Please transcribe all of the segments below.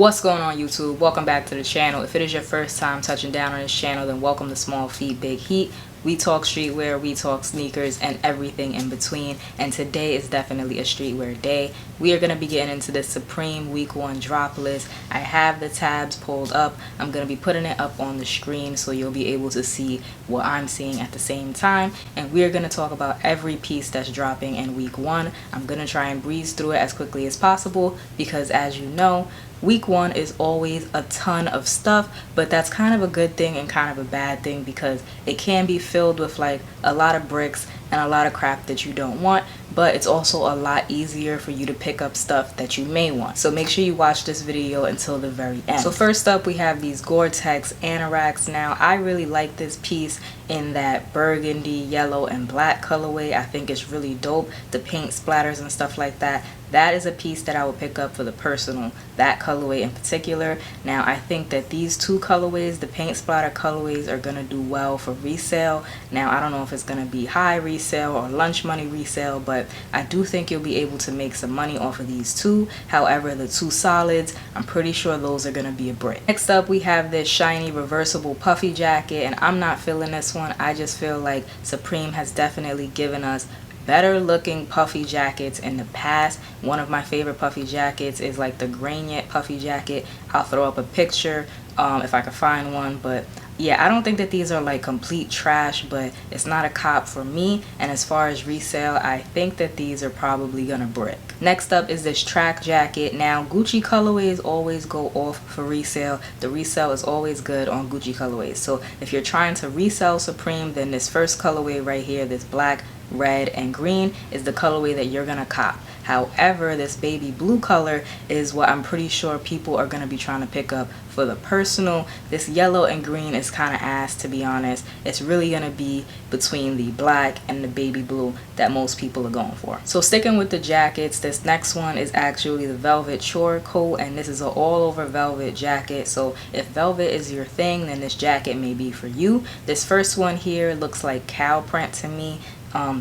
What's going on YouTube? Welcome back to the channel. If it is your first time touching down on this channel, then welcome to Small Feet Big Heat. We talk streetwear, we talk sneakers, and everything in between. And today is definitely a streetwear day. We are going to be getting into the Supreme Week 1 drop list. I have the tabs pulled up. I'm going to be putting it up on the screen so you'll be able to see what I'm seeing at the same time. And we are going to talk about every piece that's dropping in Week 1. I'm going to try and breeze through it as quickly as possible because, as you know, Week 1 is always a ton of stuff, but that's kind of a good thing and kind of a bad thing because it can be filled with like a lot of bricks and a lot of crap that you don't want, but it's also a lot easier for you to pick up stuff that you may want. So make sure you watch this video until the very end. So first up, we have these Gore-Tex Anoraks. Now, I really like this piece in that burgundy, yellow, and black colorway. I think it's really dope. The paint splatters and stuff like that. That is a piece that I would pick up for the personal, that colorway in particular. Now, I think that these two colorways, the paint splatter colorways, are going to do well for resale. Now, I don't know if it's going to be high resale or lunch money resale, but I do think you'll be able to make some money off of these two. However, the two solids, I'm pretty sure those are going to be a brick. Next up, we have this shiny reversible puffy jacket, and I'm not feeling this one. I just feel like Supreme has definitely given us better looking puffy jackets in the past. One of my favorite puffy jackets is like the Granite puffy jacket. I'll throw up a picture if I can find one, but yeah, I don't think that these are like complete trash, but it's not a cop for me. And as far as resale, I think that these are probably gonna brick. Next up is this track jacket. Now, Gucci colorways always go off for resale. The resale is always good on Gucci colorways. So if you're trying to resell Supreme, then this first colorway right here, this black, red, and green, is the colorway that you're gonna cop. However, this baby blue color is what I'm pretty sure people are going to be trying to pick up for the personal. This yellow and green is kind of ass, to be honest. It's really going to be between the black and the baby blue that most people are going for. So sticking with the jackets, this next one is actually the velvet short coat, and this is an all over velvet jacket. So if velvet is your thing, then this jacket may be for you. This first one here looks like cow print to me.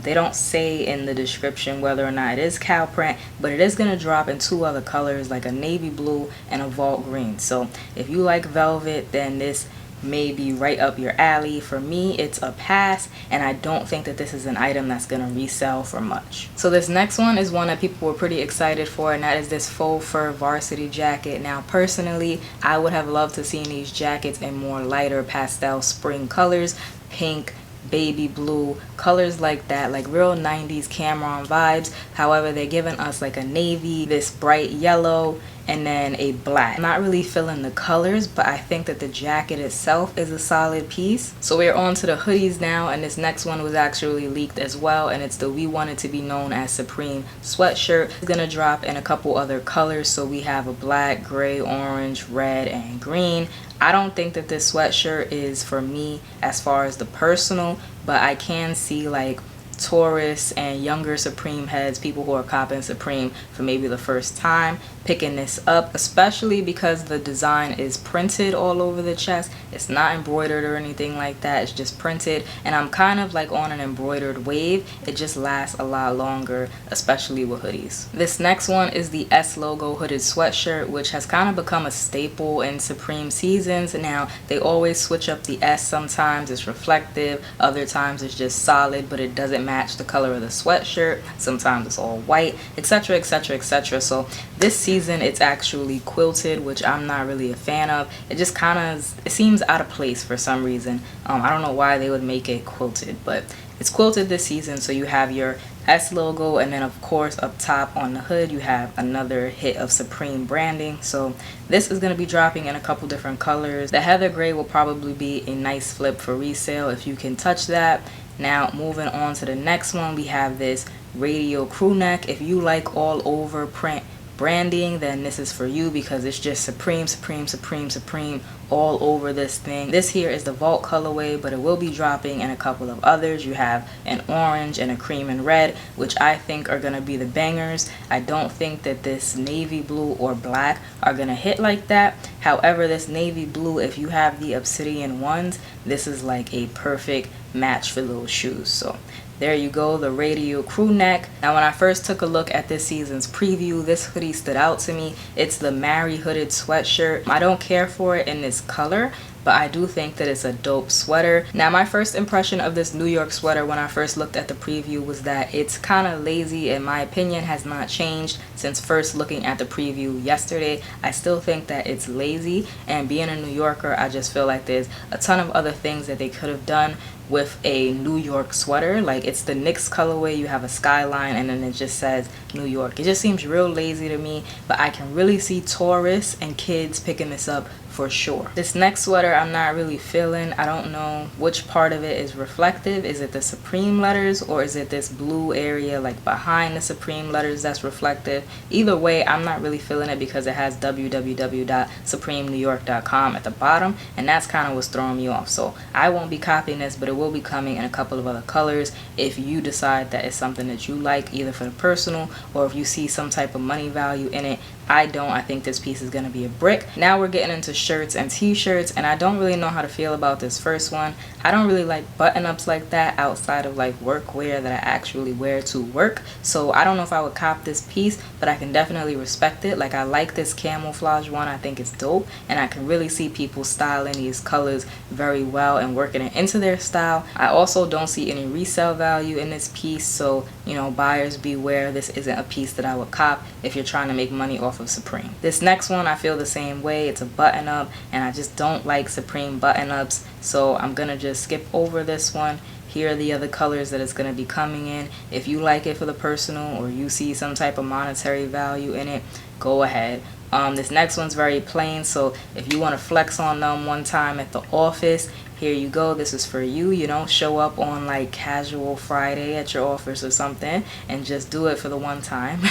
They don't say in the description whether or not it is cow print, but it is going to drop in two other colors, like a navy blue and a vault green. So if you like velvet, then this may be right up your alley. For me, it's a pass, and I don't think that this is an item that's going to resell for much. So this next one is one that people were pretty excited for, and that is this faux fur varsity jacket. Now, personally, I would have loved to see these jackets in more lighter pastel spring colors, pink, baby blue, colors like that, like real 90s Cameron vibes. However, they're giving us like a navy, this bright yellow, and then a black. I'm not really feeling the colors, but I think that the jacket itself is a solid piece. So we're on to the hoodies now, and this next one was actually leaked as well, and it's the We Want It to Be Known as Supreme sweatshirt. It's gonna drop in a couple other colors, so we have a black, gray, orange, red, and green. I don't think that this sweatshirt is for me as far as the personal, but I can see like tourists and younger Supreme heads, people who are copping Supreme for maybe the first time, picking this up, especially because the design is printed all over the chest. It's not embroidered or anything like that. It's just printed, and I'm kind of like on an embroidered wave. It just lasts a lot longer, especially with hoodies. This next one is the S logo hooded sweatshirt, which has kind of become a staple in Supreme seasons. Now, they always switch up the S. Sometimes it's reflective, other times it's just solid, but it doesn't match the color of the sweatshirt. Sometimes it's all white, etc, etc, etc. So this season it's actually quilted, which I'm not really a fan of. It just kind of, it seems out of place for some reason. I don't know why they would make it quilted, but it's quilted this season. So you have your S logo, and then of course up top on the hood you have another hit of Supreme branding. So this is going to be dropping in a couple different colors. The heather gray will probably be a nice flip for resale if you can touch that. Now, moving on to the next one, we have this radio crew neck. If you like all over print branding, then this is for you because it's just Supreme, Supreme, Supreme, Supreme all over this thing. This here is the vault colorway, but it will be dropping in a couple of others. You have an orange and a cream and red, which I think are going to be the bangers. I don't think that this navy blue or black are going to hit like that. However, this navy blue, if you have the obsidian ones, this is like a perfect match for those shoes. So There you go, the radial crew neck. Now when I first took a look at this season's preview, this hoodie stood out to me. It's the Mary hooded sweatshirt. I don't care for it in this color, but I do think that it's a dope sweater. Now my first impression of this New York sweater when I first looked at the preview was that it's kind of lazy. In my opinion, has not changed since first looking at the preview yesterday. I still think that it's lazy, and being a New Yorker, I just feel like there's a ton of other things that they could have done with a New York sweater. Like, it's the Knicks colorway, you have a skyline, and then it just says New York. It just seems real lazy to me, but I can really see tourists and kids picking this up for sure. This next sweater I'm not really feeling. I don't know which part of it is reflective. Is it the Supreme letters, or is it this blue area like behind the Supreme letters that's reflective? Either way, I'm not really feeling it because it has www.supremenewyork.com at the bottom, and that's kind of what's throwing me off. So I won't be copying this, but it will be coming in a couple of other colors if you decide that it's something that you like, either for the personal or if you see some type of money value in it. I don't. I think this piece is going to be a brick. Now we're getting into shirts and t-shirts, and I don't really know how to feel about this first one. I don't really like button-ups like that outside of like work wear that I actually wear to work. So I don't know if I would cop this piece, but I can definitely respect it. Like, I like this camouflage one. I think it's dope, and I can really see people styling these colors very well and working it into their style. I also don't see any resale value in this piece, so you know, buyers beware. This isn't a piece that I would cop if you're trying to make money off of Supreme. This next one, I feel the same way. It's a button-up, and I just don't like Supreme button-ups, so I'm gonna just skip over this one. Here are the other colors that it's going to be coming in. If you like it for the personal, or you see some type of monetary value in it, go ahead. This next one's very plain, so if you want to flex on them one time at the office, here you go. This is for you. You don't show up on like casual Friday at your office or something and just do it for the one time.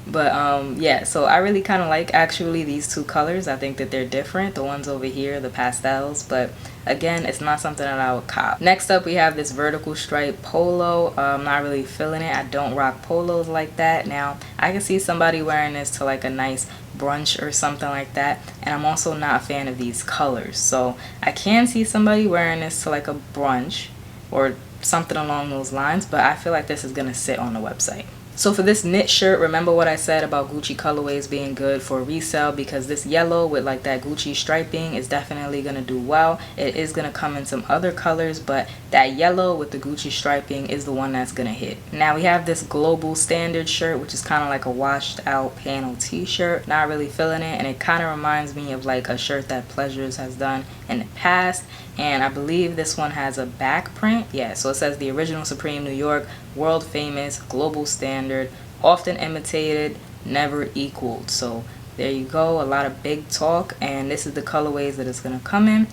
But yeah, so I really kind of like actually these two colors. I think that they're different, the ones over here, the pastels, but again, it's not something that I would cop. Next up, we have this vertical stripe polo. I'm not really feeling it. I don't rock polos like that. Now I can see somebody wearing this to like a nice brunch or something like that, and I'm also not a fan of these colors. So I can see somebody wearing this to like a brunch or something along those lines, but I feel like this is gonna sit on the website. So for this knit shirt, remember what I said about Gucci colorways being good for resale, because this yellow with like that Gucci striping is definitely going to do well. It is going to come in some other colors, but that yellow with the Gucci striping is the one that's going to hit. Now we have this global standard shirt, which is kind of like a washed out panel t-shirt. Not really feeling it, and it kind of reminds me of like a shirt that Pleasures has done in the past. And I believe this one has a back print. Yeah, so it says the original Supreme New York, world famous, global standard, often imitated, never equaled. So there you go, a lot of big talk, and this is the colorways that it's going to come in.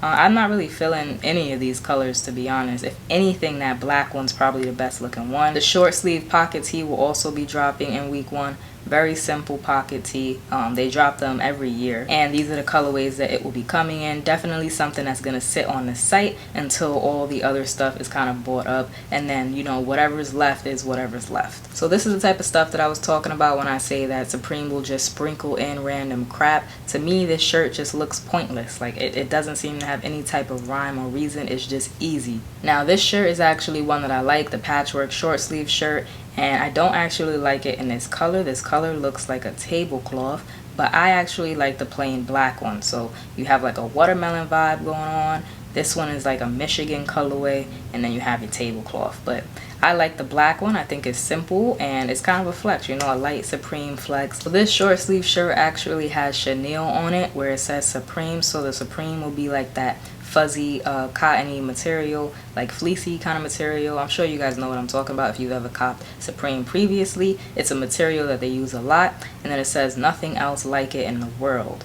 I'm not really feeling any of these colors, to be honest. If anything, that black one's probably the best looking one. The short sleeve pocket tee will also be dropping in week 1. Very simple pocket tee. They drop them every year, and these are the colorways that it will be coming in. Definitely something that's going to sit on the site until all the other stuff is kind of bought up, and then, you know, whatever's left is whatever's left. So this is the type of stuff that I was talking about when I say that Supreme will just sprinkle in random crap. To me, this shirt just looks pointless. Like, it doesn't seem to have any type of rhyme or reason. It's just easy. Now this shirt is actually one that I like, the patchwork short sleeve shirt, and I don't actually like it in this color. This color looks like a tablecloth, but I actually like the plain black one. So you have like a watermelon vibe going on. This one is like a Michigan colorway, and then you have your tablecloth. But I like the black one. I think it's simple, and it's kind of a flex, you know, a light Supreme flex. So this short sleeve shirt actually has chenille on it where it says Supreme, so the Supreme will be like that fuzzy cottony material, like fleecy kind of material. I'm sure you guys know what I'm talking about if you've ever copped Supreme previously. It's a material that they use a lot, and then it says nothing else like it in the world.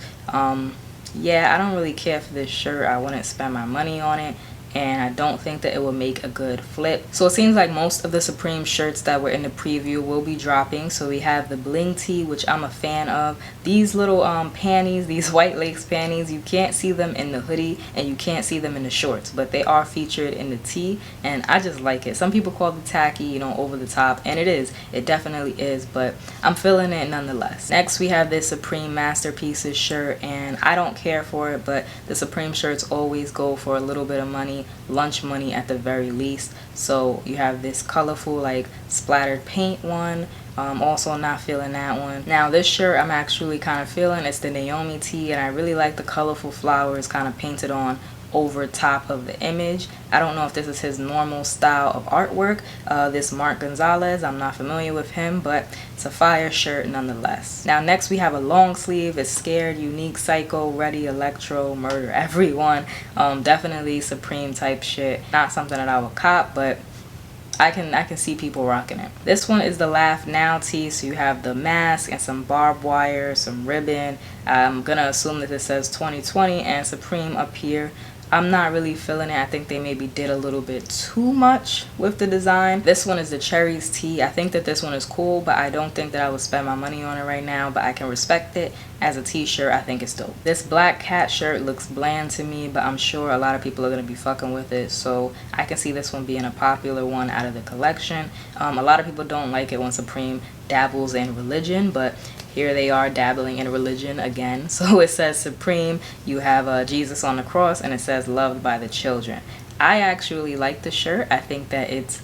Yeah, I don't really care for this shirt. I wouldn't spend my money on it, and I don't think that it will make a good flip. So it seems like most of the Supreme shirts that were in the preview will be dropping. So we have the bling tee, which I'm a fan of. These little panties, these white lace panties, you can't see them in the hoodie and you can't see them in the shorts, but they are featured in the tee, and I just like it. Some people call it tacky, you know, over the top, and it is. It definitely is, but I'm feeling it nonetheless. Next we have this Supreme Masterpieces shirt, and I don't care for it, but the Supreme shirts always go for a little bit of money. money, lunch money at the very least. So you have this colorful like splattered paint one. Also not feeling that one. Now this shirt I'm actually kind of feeling. It's the Naomi tee, and I really like the colorful flowers kind of painted on over top of the image. I don't know if this is his normal style of artwork. This Mark Gonzalez, I'm not familiar with him, but it's a fire shirt nonetheless. Now next we have a long sleeve. It's Scared, Unique, Psycho, Ready, Electro, Murder Everyone. Definitely Supreme type shit. Not something that I would cop, but I can see people rocking it. This one is the Laugh Now tee. So you have the mask and some barbed wire, some ribbon. I'm gonna assume that this says 2020 and Supreme up here. I'm not really feeling it. I think they maybe did a little bit too much with the design. This one is the Cherries tee. I think that this one is cool, but I don't think that I would spend my money on it right now, but I can respect it. As a t-shirt, I think it's dope. This black cat shirt looks bland to me, but I'm sure a lot of people are going to be fucking with it, so I can see this one being a popular one out of the collection. A lot of people don't like it when Supreme dabbles in religion, but here they are dabbling in religion again. So it says Supreme, you have Jesus on the cross, and it says loved by the children. I actually like the shirt. I think that it's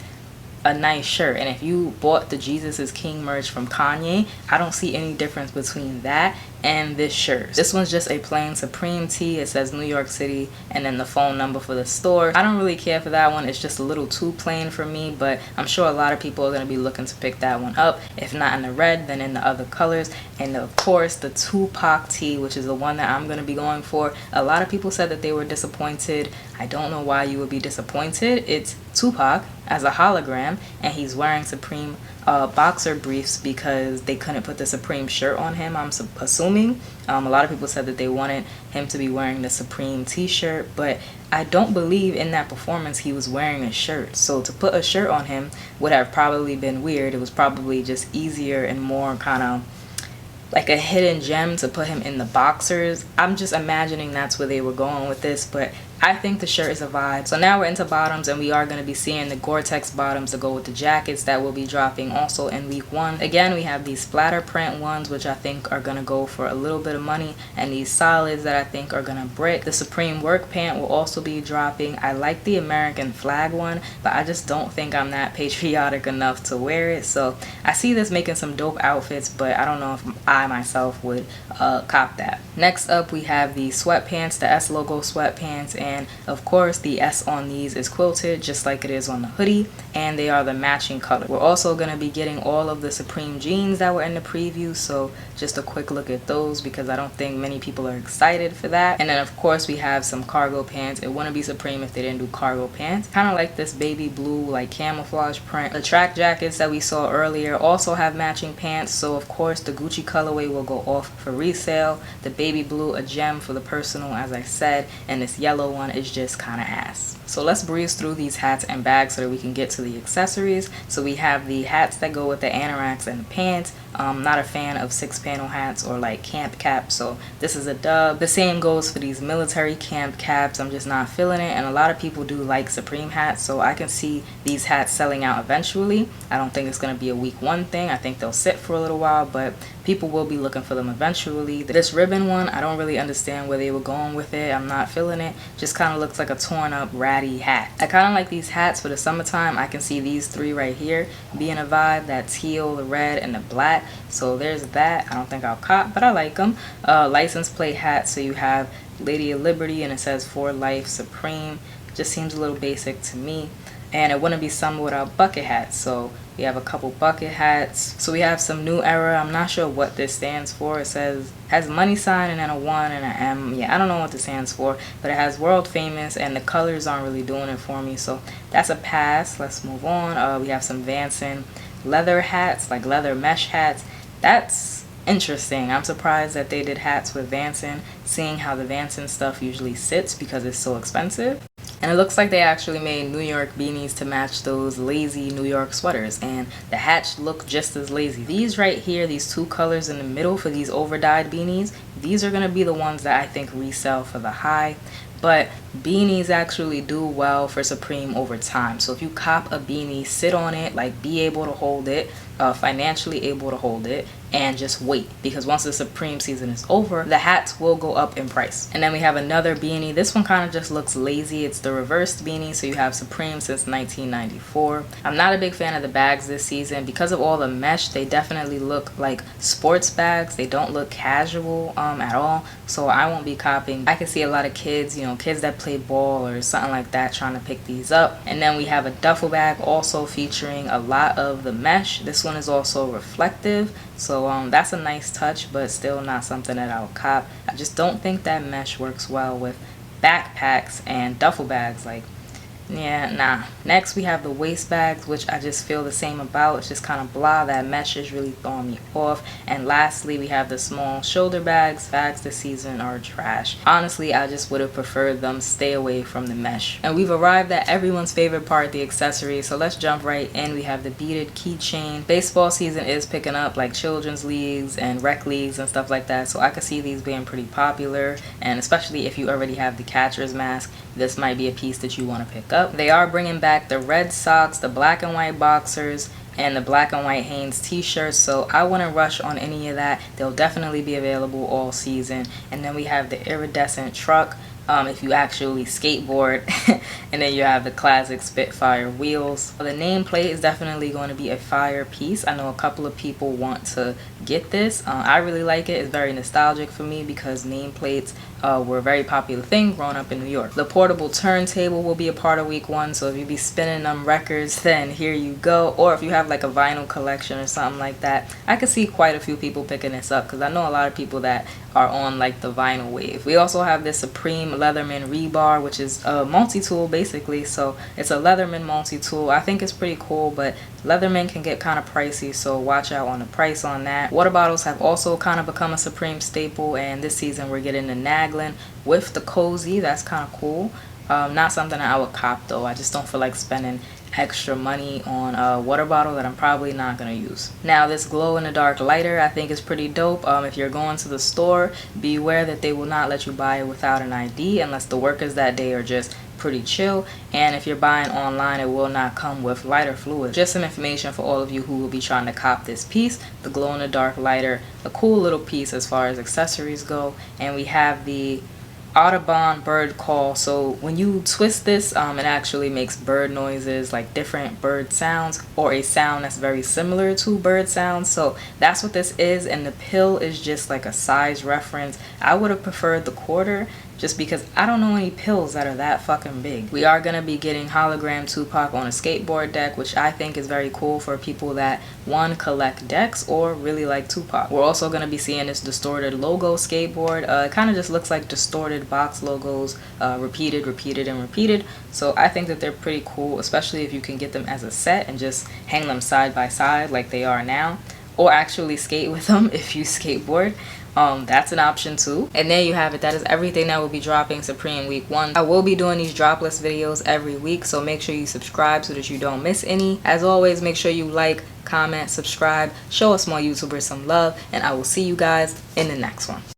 a nice shirt, and if you bought the Jesus is King merch from Kanye, I don't see any difference between that and this shirt. This one's just a plain Supreme tee. It says New York City and then the phone number for the store. I don't really care for that one. It's just a little too plain for me, but I'm sure a lot of people are going to be looking to pick that one up. If not in the red, then in the other colors. And of course the Tupac tee, which is the one that I'm going to be going for. A lot of people said that they were disappointed. I don't know why you would be disappointed. It's Tupac as a hologram, and he's wearing Supreme boxer briefs because they couldn't put the Supreme shirt on him, I'm assuming. A lot of people said that they wanted him to be wearing the Supreme t-shirt, but I don't believe in that performance he was wearing a shirt. So to put a shirt on him would have probably been weird. It was probably just easier and more kind of like a hidden gem to put him in the boxers. I'm just imagining that's where they were going with this, but I think the shirt is a vibe. So now we're into bottoms, and we are going to be seeing the Gore-Tex bottoms to go with the jackets that will be dropping also in week 1. Again, we have these splatter print ones, which I think are going to go for a little bit of money, and these solids that I think are going to brick. The Supreme work pant will also be dropping. I like the American flag one, but I just don't think I'm that patriotic enough to wear it. So I see this making some dope outfits, but I don't know if I myself would cop that. Next up, we have the sweatpants, the S logo sweatpants, and of course the S on these is quilted just like it is on the hoodie, and they are the matching color. We're also going to be getting all of the Supreme jeans that were in the preview, so just a quick look at those because I don't think many people are excited for that. And then of course we have some cargo pants. It wouldn't be Supreme if they didn't do cargo pants. Kind of like this baby blue like camouflage print. The track jackets that we saw earlier also have matching pants, so of course the Gucci colorway will go off for resale. The baby blue, a gem for the personal, as I said, and this yellow one is just kind of ass. So let's breeze through these hats and bags so that we can get to the accessories. So we have the hats that go with the anoraks and the pants. Not a fan of 6-panel hats or like camp caps, so this is a dub. The same goes for these military camp caps. I'm just not feeling it, and a lot of people do like Supreme hats, so I can see these hats selling out eventually. I don't think it's going to be a week 1 thing. I think they'll sit for a little while, but people will be looking for them eventually. This ribbon one, I don't really understand where they were going with it. I'm not feeling it. Just kind of looks like a torn up ratty hat. I kind of like these hats for the summertime. I can see these 3 right here being a vibe. That teal, the red, and the black. So there's that. I don't think I'll cop, but I like them. License plate hat, so you have Lady of Liberty and it says For Life Supreme. Just seems a little basic to me, and it wouldn't be summer without bucket hats. So we have a couple bucket hats. So we have some New Era. I'm not sure what this stands for. It says, has a money sign and then a 1 and an M. Yeah, I don't know what this stands for, but it has World Famous, and the colors aren't really doing it for me, so that's a pass. Let's move on. We have some Vanson leather hats, like leather mesh hats. That's interesting. I'm surprised that they did hats with Vanson, seeing how the Vanson stuff usually sits because it's so expensive. And it looks like they actually made New York beanies to match those lazy New York sweaters, and the hats look just as lazy. These right here, these 2 colors in the middle for these over-dyed beanies, these are going to be the ones that I think resell for the high. But beanies actually do well for Supreme over time. So if you cop a beanie, sit on it, like be able to hold it, financially able to hold it, and just wait, because once the Supreme season is over, the hats will go up in price. And then we have another beanie. This one kind of just looks lazy. It's the reversed beanie, so you have Supreme since 1994. I'm not a big fan of the bags this season because of all the mesh. They definitely look like sports bags. They don't look casual at all, so I won't be copying. I can see a lot of kids, you know, kids that play ball or something like that, trying to pick these up. And then we have a duffel bag also featuring a lot of the mesh. This one is also reflective, so that's a nice touch, but still not something that I'll cop. I just don't think that mesh works well with backpacks and duffel bags. Like, yeah, nah. Next we have the waist bags, which I just feel the same about. It's just kind of blah. That mesh is really throwing me off. And lastly, we have the small shoulder bags. Bags this season are trash. Honestly, I just would have preferred them stay away from the mesh. And we've arrived at everyone's favorite part, the accessories. So let's jump right in. We have the beaded keychain. Baseball season is picking up, like children's leagues and rec leagues and stuff like that. So I could see these being pretty popular. And especially if you already have the catcher's mask, this might be a piece that you want to pick up. They are bringing back the red socks, the black and white boxers, and the black and white Hanes t-shirts, so I wouldn't rush on any of that. They'll definitely be available all season. And then we have the iridescent truck, if you actually skateboard. And then you have the classic Spitfire wheels. The nameplate is definitely going to be a fire piece. I know a couple of people want to get this. I really like it. It's very nostalgic for me because nameplates were a very popular thing growing up in New York. The portable turntable will be a part of week 1, so if you be spinning them records, then here you go. Or if you have like a vinyl collection or something like that, I could see quite a few people picking this up because I know a lot of people that are on like the vinyl wave. We also have this Supreme Leatherman rebar, which is a multi-tool basically. So it's a Leatherman multi-tool. I think it's pretty cool, but Leatherman can get kind of pricey, so watch out on the price on that. Water bottles have also kind of become a Supreme staple, and this season we're getting the Naglin with the cozy. That's kind of cool. Not something that I would cop though. I just don't feel like spending extra money on a water bottle that I'm probably not going to use. Now this glow in the dark lighter I think is pretty dope. If you're going to the store, beware that they will not let you buy it without an ID unless the workers that day are just pretty chill. And if you're buying online, it will not come with lighter fluid. Just some information for all of you who will be trying to cop this piece. The glow in the dark lighter, a cool little piece as far as accessories go. And we have the Audubon bird call. So when you twist this, it actually makes bird noises, like different bird sounds, or a sound that's very similar to bird sounds. So that's what this is, and the pill is just like a size reference. I would have preferred the quarter, just because I don't know any pills that are that fucking big. We are gonna be getting hologram Tupac on a skateboard deck, which I think is very cool for people that, one, collect decks or really like Tupac. We're also gonna be seeing this distorted logo skateboard. It kind of just looks like distorted box logos, repeated, and repeated. So I think that they're pretty cool, especially if you can get them as a set and just hang them side by side like they are now, or actually skate with them if you skateboard. That's an option too. And there you have it. That is everything that will be dropping Supreme week 1. I will be doing these Droplist videos every week, so make sure you subscribe so that you don't miss any. As always, make sure you like, comment, subscribe, show us more YouTubers some love, and I will see you guys in the next one.